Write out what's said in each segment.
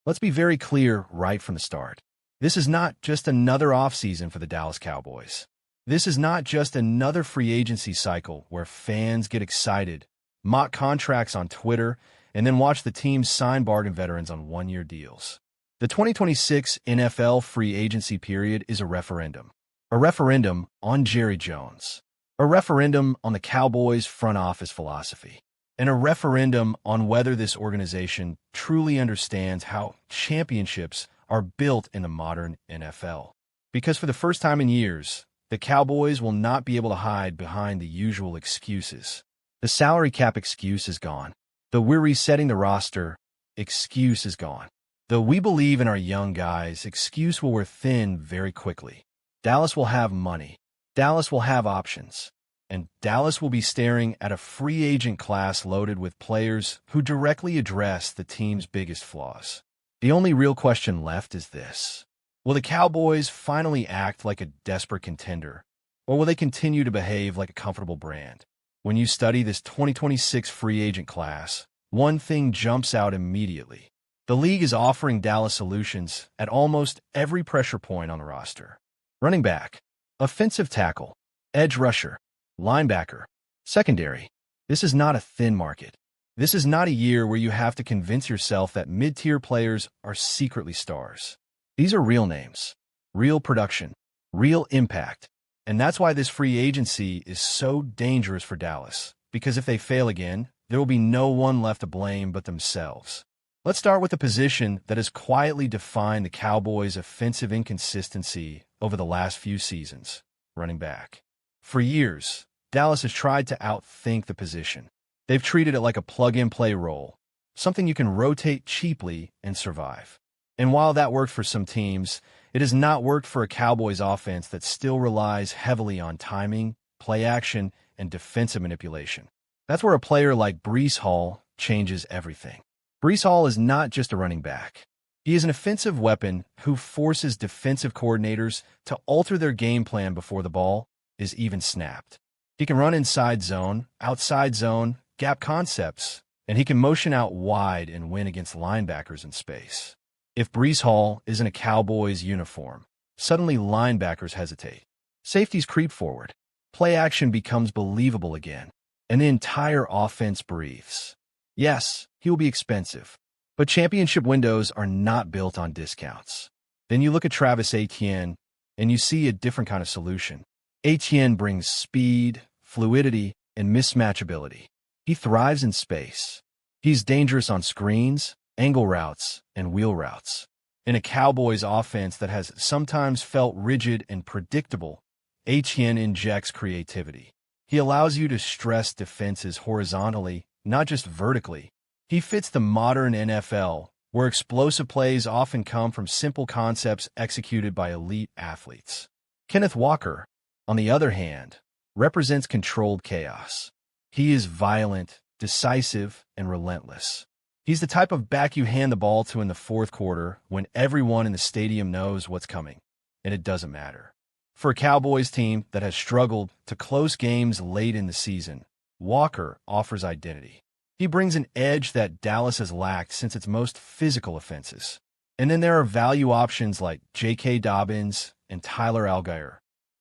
Let's be very clear right from the start. This is not just another offseason for the Dallas Cowboys. This is not just another free agency cycle where fans get excited, mock contracts on Twitter, and then watch the teams sign bargain veterans on one-year deals. The 2026 NFL free agency period is a referendum. A referendum on Jerry Jones. A referendum on the Cowboys' front office philosophy. And a referendum on whether this organization truly understands how championships are built in the modern NFL. Because for the first time in years, the Cowboys will not be able to hide behind the usual excuses. The salary cap excuse is gone. The "we're resetting the roster" excuse is gone. The "we believe in our young guys" excuse will wear thin very quickly. Dallas will have money. Dallas will have options. And Dallas will be staring at a free agent class loaded with players who directly address the team's biggest flaws. The only real question left is this. Will the Cowboys finally act like a desperate contender, or will they continue to behave like a comfortable brand? When you study this 2026 free agent class, one thing jumps out immediately. The league is offering Dallas solutions at almost every pressure point on the roster. Running back, offensive tackle, edge rusher, linebacker, secondary. This is not a thin market. This is not a year where you have to convince yourself that mid-tier players are secretly stars. These are real names, real production, real impact. And that's why this free agency is so dangerous for Dallas, because if they fail again, there will be no one left to blame but themselves. Let's start with a position that has quietly defined the Cowboys' offensive inconsistency over the last few seasons: running back. For years, Dallas has tried to outthink the position. They've treated it like a plug-and-play role, something you can rotate cheaply and survive. And while that worked for some teams, it has not worked for a Cowboys offense that still relies heavily on timing, play action, and defensive manipulation. That's where a player like Breece Hall changes everything. Breece Hall is not just a running back. He is an offensive weapon who forces defensive coordinators to alter their game plan before the ball is even snapped. He can run inside zone, outside zone, gap concepts, and he can motion out wide and win against linebackers in space. If Breece Hall is in a Cowboys uniform, suddenly linebackers hesitate. Safeties creep forward. Play action becomes believable again, and the entire offense breathes. Yes, he will be expensive, but championship windows are not built on discounts. Then you look at Travis Etienne, and you see a different kind of solution. Etienne brings speed, fluidity, and mismatchability. He thrives in space. He's dangerous on screens, angle routes, and wheel routes. In a Cowboys offense that has sometimes felt rigid and predictable, Etienne injects creativity. He allows you to stress defenses horizontally, not just vertically. He fits the modern NFL, where explosive plays often come from simple concepts executed by elite athletes. Kenneth Walker, on the other hand, represents controlled chaos. He is violent, decisive, and relentless. He's the type of back you hand the ball to in the fourth quarter when everyone in the stadium knows what's coming, and it doesn't matter. For a Cowboys team that has struggled to close games late in the season, Walker offers identity. He brings an edge that Dallas has lacked since its most physical offenses. And then there are value options like J.K. Dobbins and Tyler Allgeier,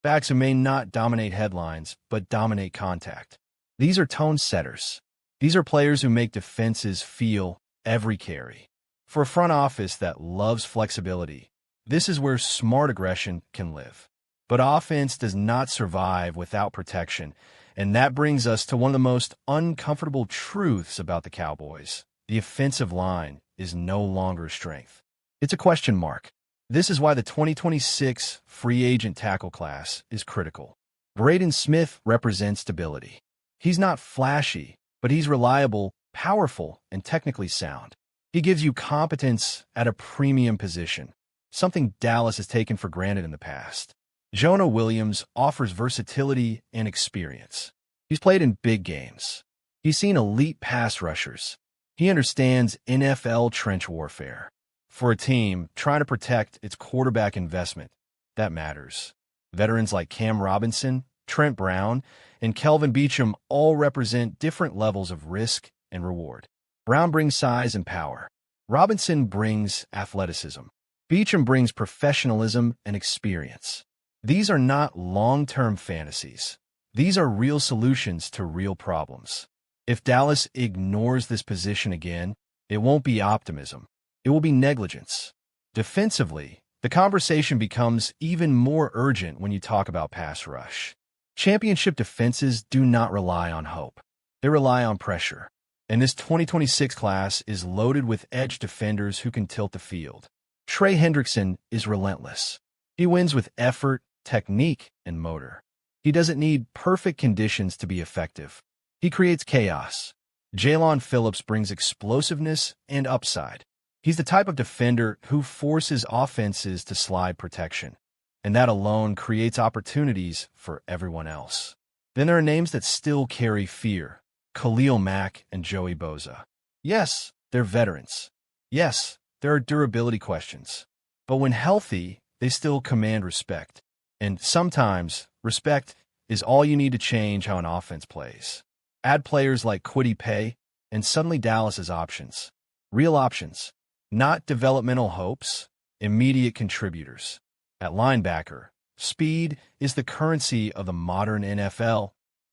backs who may not dominate headlines, but dominate contact. These are tone setters. These are players who make defenses feel every carry. For a front office that loves flexibility, this is where smart aggression can live. But offense does not survive without protection, and that brings us to one of the most uncomfortable truths about the Cowboys. The offensive line is no longer a strength. It's a question mark. This is why the 2026 free agent tackle class is critical. Braden Smith represents stability. He's not flashy, but he's reliable, powerful, and technically sound. He gives you competence at a premium position, something Dallas has taken for granted in the past. Jonah Williams offers versatility and experience. He's played in big games. He's seen elite pass rushers. He understands NFL trench warfare. For a team trying to protect its quarterback investment, that matters. Veterans like Cam Robinson, Trent Brown, and Kelvin Beachum all represent different levels of risk and reward. Brown brings size and power. Robinson brings athleticism. Beacham brings professionalism and experience. These are not long-term fantasies. These are real solutions to real problems. If Dallas ignores this position again, it won't be optimism. It will be negligence. Defensively, the conversation becomes even more urgent when you talk about pass rush. Championship defenses do not rely on hope. They rely on pressure. And this 2026 class is loaded with edge defenders who can tilt the field. Trey Hendrickson is relentless. He wins with effort, technique, and motor. He doesn't need perfect conditions to be effective. He creates chaos. Jalen Phillips brings explosiveness and upside. He's the type of defender who forces offenses to slide protection, and that alone creates opportunities for everyone else. Then there are names that still carry fear: Khalil Mack and Joey Bosa. Yes, they're veterans. Yes, there are durability questions. But when healthy, they still command respect. And sometimes, respect is all you need to change how an offense plays. Add players like Kwity Paye, and suddenly Dallas has options. Real options. Not developmental hopes, immediate contributors. At linebacker, speed is the currency of the modern NFL,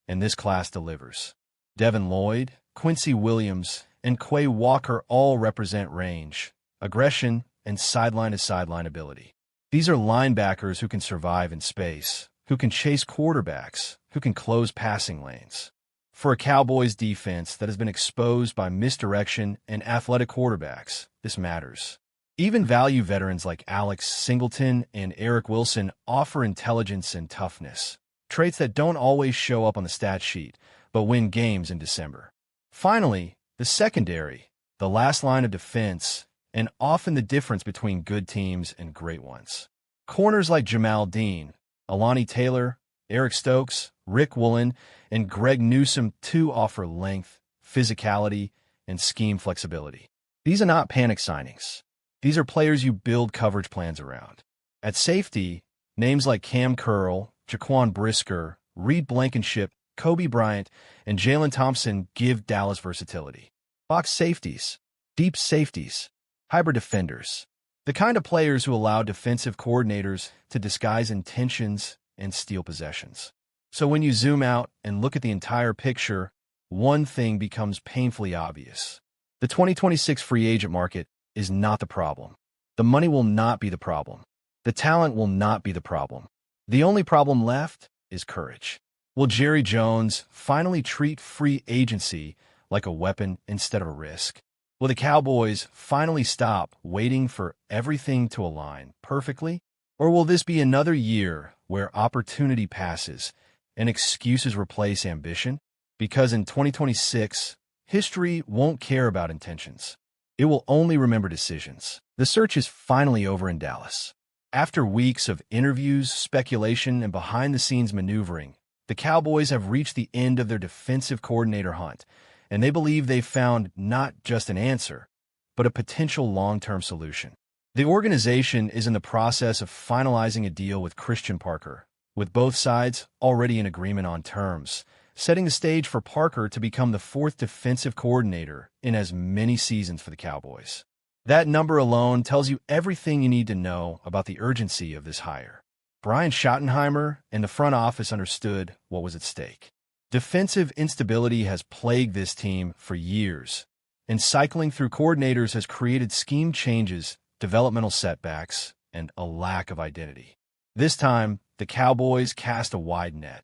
and this class delivers. Devin Lloyd, Quincy Williams, and Quay Walker all represent range, aggression, and sideline-to-sideline ability. These are linebackers who can survive in space, who can chase quarterbacks, who can close passing lanes. For a Cowboys defense that has been exposed by misdirection and athletic quarterbacks, this matters. Even value veterans like Alex Singleton and Eric Wilson offer intelligence and toughness, traits that don't always show up on the stat sheet, but win games in December. Finally, the secondary, the last line of defense, and often the difference between good teams and great ones. Corners like Jamal Dean, Alani Taylor, Eric Stokes, Rick Woolen, and Greg Newsome too offer length, physicality, and scheme flexibility. These are not panic signings. These are players you build coverage plans around. At safety, names like Cam Curl, Jaquan Brisker, Reed Blankenship, Kobe Bryant, and Jalen Thompson give Dallas versatility. Box safeties, deep safeties, hybrid defenders, the kind of players who allow defensive coordinators to disguise intentions and steal possessions. So when you zoom out and look at the entire picture, one thing becomes painfully obvious. The 2026 free agent market is not the problem. The money will not be the problem. The talent will not be the problem. The only problem left is courage. Will Jerry Jones finally treat free agency like a weapon instead of a risk? Will the Cowboys finally stop waiting for everything to align perfectly? Or will this be another year where opportunity passes and excuses replace ambition? Because in 2026, history won't care about intentions. It will only remember decisions. The search is finally over in Dallas. After weeks of interviews, speculation, and behind-the-scenes maneuvering, the Cowboys have reached the end of their defensive coordinator hunt, and they believe they've found not just an answer, but a potential long-term solution. The organization is in the process of finalizing a deal with Christian Parker, with both sides already in agreement on terms, setting the stage for Parker to become the fourth defensive coordinator in as many seasons for the Cowboys. That number alone tells you everything you need to know about the urgency of this hire. Brian Schottenheimer and the front office understood what was at stake. Defensive instability has plagued this team for years, and cycling through coordinators has created scheme changes, developmental setbacks, and a lack of identity. This time, the Cowboys cast a wide net,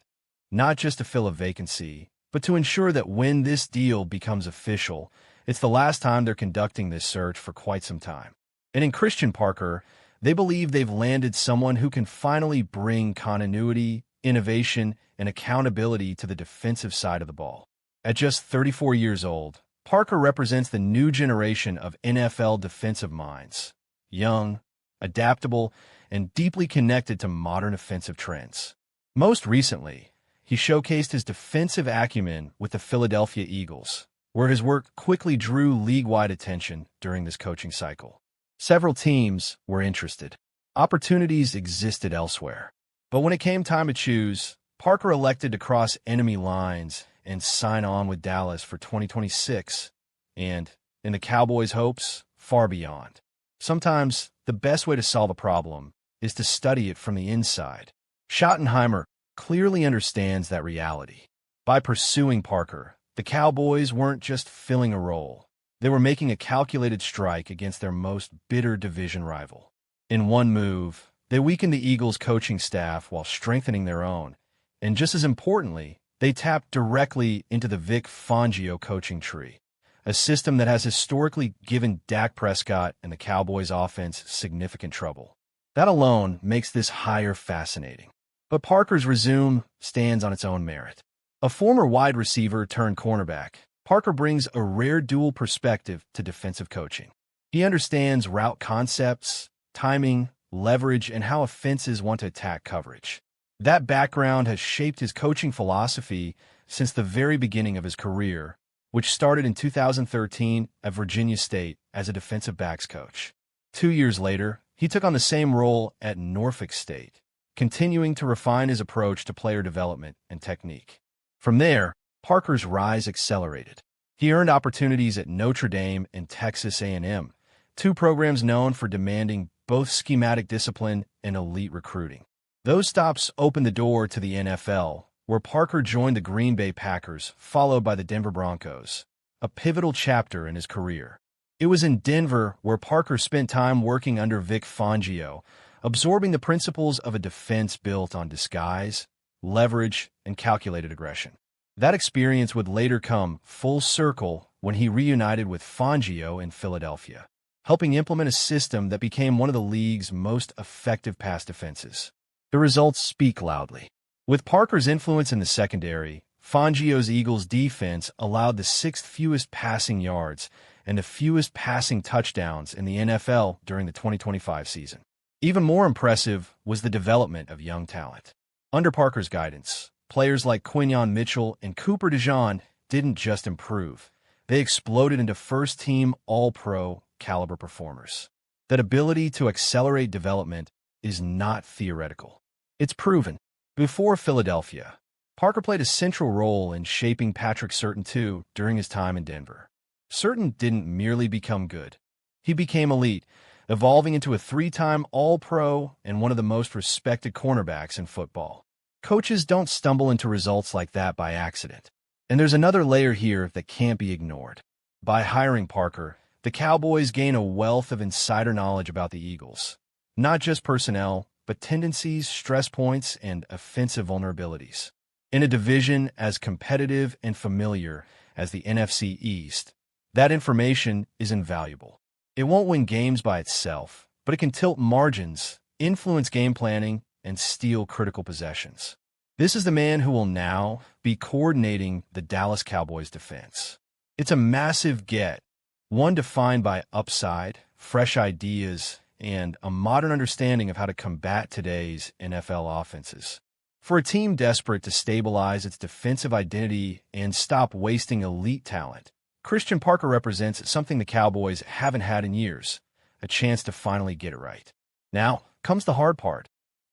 not just to fill a vacancy, but to ensure that when this deal becomes official, it's the last time they're conducting this search for quite some time. And in Christian Parker, they believe they've landed someone who can finally bring continuity, innovation, and accountability to the defensive side of the ball. At just 34 years old, Parker represents the new generation of NFL defensive minds, young, adaptable, and deeply connected to modern offensive trends. Most recently, he showcased his defensive acumen with the Philadelphia Eagles, where his work quickly drew league-wide attention during this coaching cycle. Several teams were interested. Opportunities existed elsewhere. But when it came time to choose, Parker elected to cross enemy lines and sign on with Dallas for 2026, and, in the Cowboys' hopes, far beyond. Sometimes, the best way to solve a problem is to study it from the inside. Schottenheimer clearly understands that reality. By pursuing Parker, the Cowboys weren't just filling a role. They were making a calculated strike against their most bitter division rival. In one move, they weakened the Eagles' coaching staff while strengthening their own, and just as importantly, they tapped directly into the Vic Fangio coaching tree, a system that has historically given Dak Prescott and the Cowboys' offense significant trouble. That alone makes this hire fascinating. But Parker's resume stands on its own merit. A former wide receiver turned cornerback, Parker brings a rare dual perspective to defensive coaching. He understands route concepts, timing, leverage, and how offenses want to attack coverage. That background has shaped his coaching philosophy since the very beginning of his career, which started in 2013 at Virginia State as a defensive backs coach. 2 years later, he took on the same role at Norfolk State, continuing to refine his approach to player development and technique. From there, Parker's rise accelerated. He earned opportunities at Notre Dame and Texas A&M, two programs known for demanding both schematic discipline and elite recruiting. Those stops opened the door to the NFL, where Parker joined the Green Bay Packers, followed by the Denver Broncos, a pivotal chapter in his career. It was in Denver where Parker spent time working under Vic Fangio, absorbing the principles of a defense built on disguise, leverage, and calculated aggression. That experience would later come full circle when he reunited with Fangio in Philadelphia, helping implement a system that became one of the league's most effective pass defenses. The results speak loudly. With Parker's influence in the secondary, Fangio's Eagles defense allowed the sixth fewest passing yards and the fewest passing touchdowns in the NFL during the 2025 season. Even more impressive was the development of young talent. Under Parker's guidance, players like Quinyon Mitchell and Cooper DeJean didn't just improve. They exploded into first-team All-Pro caliber performers. That ability to accelerate development is not theoretical. It's proven. Before Philadelphia, Parker played a central role in shaping Patrick Surtain II during his time in Denver. Surtain didn't merely become good. He became elite, evolving into a 3-time All-Pro and one of the most respected cornerbacks in football. Coaches don't stumble into results like that by accident. And there's another layer here that can't be ignored. By hiring Parker, the Cowboys gain a wealth of insider knowledge about the Eagles. Not just personnel, but tendencies, stress points, and offensive vulnerabilities. In a division as competitive and familiar as the NFC East, that information is invaluable. It won't win games by itself, but it can tilt margins, influence game planning, and steal critical possessions. This is the man who will now be coordinating the Dallas Cowboys defense. It's a massive get, one defined by upside, fresh ideas, and a modern understanding of how to combat today's NFL offenses. For a team desperate to stabilize its defensive identity and stop wasting elite talent, Christian Parker represents something the Cowboys haven't had in years, a chance to finally get it right. Now comes the hard part,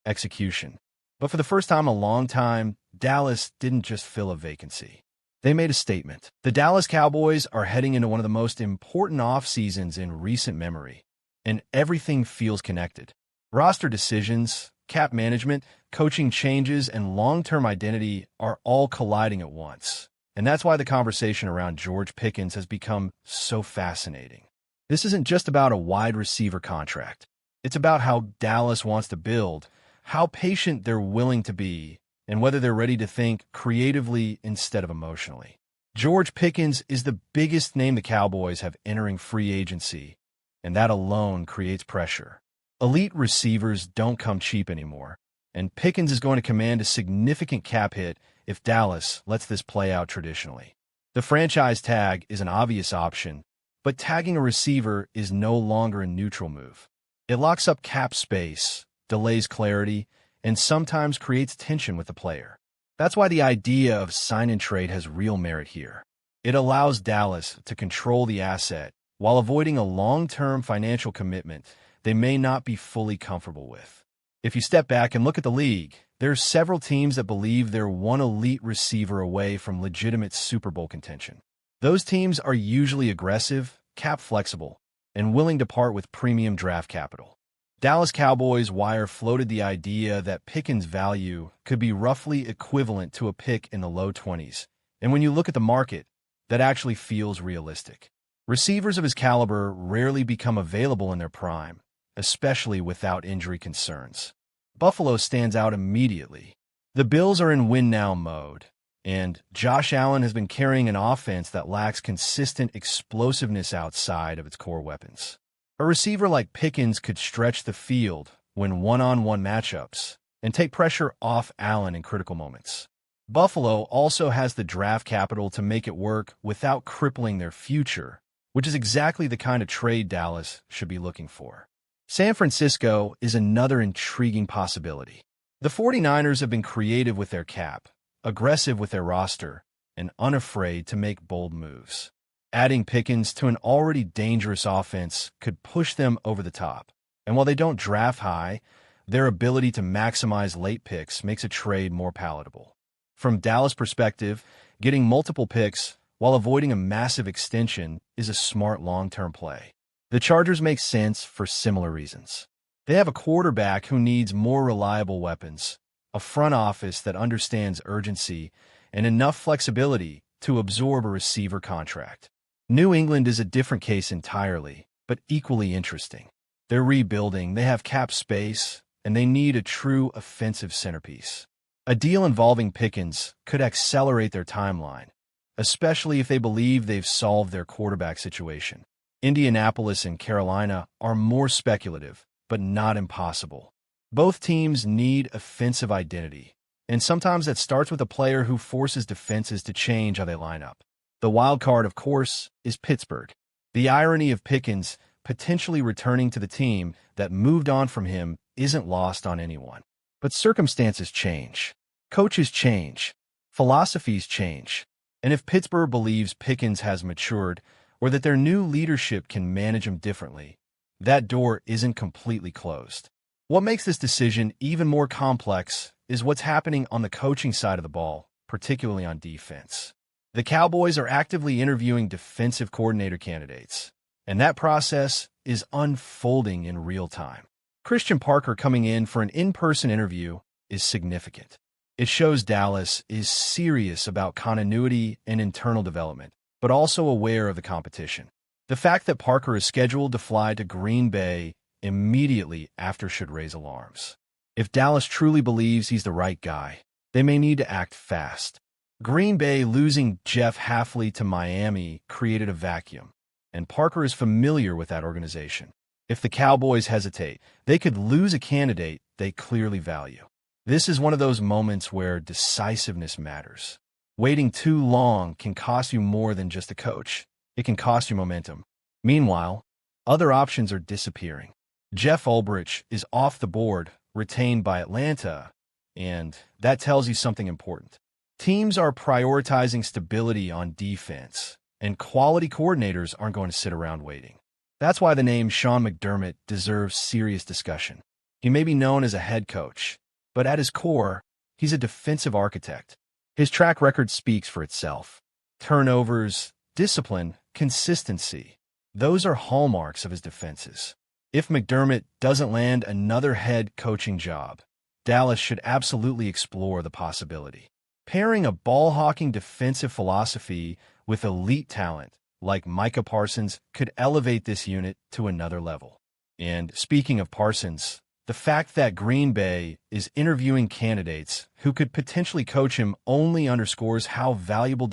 execution. But for the first time in a long time, Dallas didn't just fill a vacancy. They made a statement. The Dallas Cowboys are heading into one of the most important off-seasons in recent memory, and everything feels connected. Roster decisions, cap management, coaching changes, and long-term identity are all colliding at once. And that's why the conversation around George Pickens has become so fascinating. This isn't just about a wide receiver contract. It's about how Dallas wants to build, how patient they're willing to be, and whether they're ready to think creatively instead of emotionally. George Pickens is the biggest name the Cowboys have entering free agency, and that alone creates pressure. Elite receivers don't come cheap anymore, and Pickens is going to command a significant cap hit if Dallas lets this play out traditionally. The franchise tag is an obvious option, but tagging a receiver is no longer a neutral move. It locks up cap space, delays clarity, and sometimes creates tension with the player. That's why the idea of sign and trade has real merit here. It allows Dallas to control the asset while avoiding a long-term financial commitment they may not be fully comfortable with. If you step back and look at the league, there are several teams that believe they're one elite receiver away from legitimate Super Bowl contention. Those teams are usually aggressive, cap flexible, and willing to part with premium draft capital. Dallas Cowboys Wire floated the idea that Pickens' value could be roughly equivalent to a pick in the low 20s, and when you look at the market, that actually feels realistic. Receivers of his caliber rarely become available in their prime, especially without injury concerns. Buffalo stands out immediately. The Bills are in win-now mode, and Josh Allen has been carrying an offense that lacks consistent explosiveness outside of its core weapons. A receiver like Pickens could stretch the field when one-on-one matchups and take pressure off Allen in critical moments. Buffalo also has the draft capital to make it work without crippling their future, which is exactly the kind of trade Dallas should be looking for. San Francisco is another intriguing possibility. The 49ers have been creative with their cap, aggressive with their roster, and unafraid to make bold moves. Adding Pickens to an already dangerous offense could push them over the top. And while they don't draft high, their ability to maximize late picks makes a trade more palatable. From Dallas' perspective, getting multiple picks while avoiding a massive extension is a smart long-term play. The Chargers make sense for similar reasons. They have a quarterback who needs more reliable weapons, a front office that understands urgency, and enough flexibility to absorb a receiver contract. New England is a different case entirely, but equally interesting. They're rebuilding, they have cap space, and they need a true offensive centerpiece. A deal involving Pickens could accelerate their timeline, especially if they believe they've solved their quarterback situation. Indianapolis and Carolina are more speculative, but not impossible. Both teams need offensive identity, and sometimes that starts with a player who forces defenses to change how they line up. The wild card, of course, is Pittsburgh. The irony of Pickens potentially returning to the team that moved on from him isn't lost on anyone. But circumstances change. Coaches change. Philosophies change. And if Pittsburgh believes Pickens has matured or that their new leadership can manage him differently, that door isn't completely closed. What makes this decision even more complex is what's happening on the coaching side of the ball, particularly on defense. The Cowboys are actively interviewing defensive coordinator candidates, and that process is unfolding in real time. Christian Parker coming in for an in-person interview is significant. It shows Dallas is serious about continuity and internal development, but also aware of the competition. The fact that Parker is scheduled to fly to Green Bay immediately after should raise alarms. If Dallas truly believes he's the right guy, they may need to act fast. Green Bay losing Jeff Hafley to Miami created a vacuum, and Parker is familiar with that organization. If the Cowboys hesitate, they could lose a candidate they clearly value. This is one of those moments where decisiveness matters. Waiting too long can cost you more than just a coach. It can cost you momentum. Meanwhile, other options are disappearing. Jeff Ulbrich is off the board, retained by Atlanta, and that tells you something important. Teams are prioritizing stability on defense, and quality coordinators aren't going to sit around waiting. That's why the name Sean McDermott deserves serious discussion. He may be known as a head coach, but at his core, he's a defensive architect. His track record speaks for itself. Turnovers, discipline, consistency. Those are hallmarks of his defenses. If McDermott doesn't land another head coaching job, Dallas should absolutely explore the possibility. Pairing a ball-hawking defensive philosophy with elite talent like Micah Parsons could elevate this unit to another level. And speaking of Parsons, the fact that Green Bay is interviewing candidates who could potentially coach him only underscores how valuable